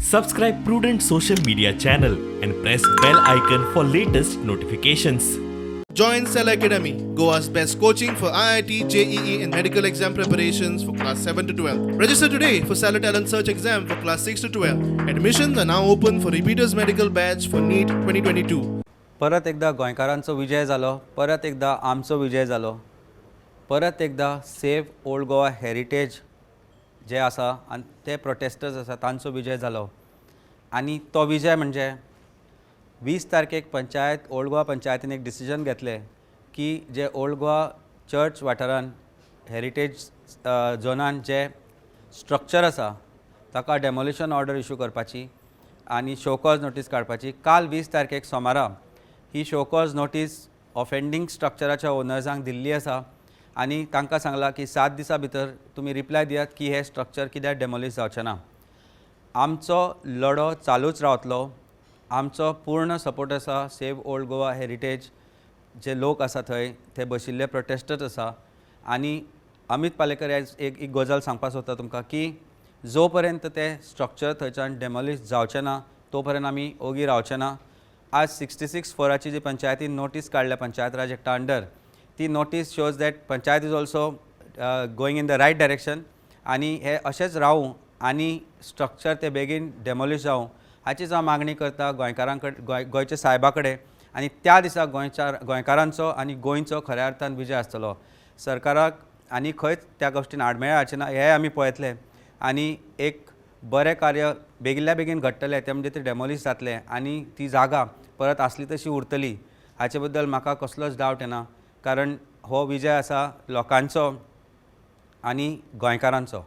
Subscribe Prudent Social Media channel and press bell icon for latest notifications. Join Cell Academy, Goa's best coaching for IIT, JEE, and medical exam preparations for class 7 to 12. Register today for Cell Talent Search exam for class 6 to 12. Admissions are now open for repeaters medical batch for NEET 2022. परत एकदा गोंयकारांचो विजय जालो, परत एकदा आमचो विजय जालो, परत एकदा सेव ओल्ड गोवा हेरिटेज जे आसा आनी ते प्रोटेस्टर्स आसा तांचो विजय जालो. आनी तो विजय म्हणजे 20 तारखेक पंचायत ओल्ड गोवा पंचायतीन एक डिसिजन घेतले की जे ओल्ड गोवा चर्च वाठारान हेरिटेज झोनान जे स्ट्रक्चर आसा ताका डेमोलिशन ऑर्डर इश्यू करपाची आनी शोकॉज नोटीस काडपाची. काल 20 तारखेक सोमारा ही शोकॉज नोटीस ऑफेंडींग स्ट्रक्चराच्या ओनर्सांक दिल्ली आसा आनी तांकां सांगलां की 7 दिसां भितर तुमी रिप्लाय दियात की हे स्ट्रक्चर कित्याक डेमोलिश जावचें ना. आमचो लढो चालूच रावतलो. आमचो पूर्ण सपोर्ट आसा सेव ओल्ड गोवा हेरिटेज जे लोक आसा थंय ते बशिल्ले प्रोटेस्टर्स आसा. आनी अमित पालेकर एक गजाल सांगपाक सोदता तुमकां की जो पर्यंत ते स्ट्रक्चर थंयच्यान डेमोलिश जावचें ना तो पर्यंत आमी ओगी रावचे ना. आज 66/4ची जी पंचायतीन नोटीस काडल्या पंचायत राज एक्टा अंडर ती notice shows that panchayat is also going in the right direction आनी हे अशेंच रावूं आनी स्ट्रक्चर ते बेगीन डेमोलिश जावं हाचीच हांव मागणी करता गोंयकारां कडेन गोंयच्या सायबा कडेन. आनी त्या दिसा गोंयकारांचो आनी गोंयचो खऱ्या अर्थान विजय आसतलो. सरकाराक आनी खंयच त्या गोश्टीन आडमेळ्या हाचें ना हें आमी पळयतले आनी एक बरें कार्य बेगिल्ल्या बेगीन घडटलें तें म्हणजे तें डेमोलिश जातलें आनी ती जागा परत आसली तशी उरतली हाचे बद्दल म्हाका कसलोच डावट येना. कारण हो विजय आसा लोकांचो आनी गोंयकारांचो.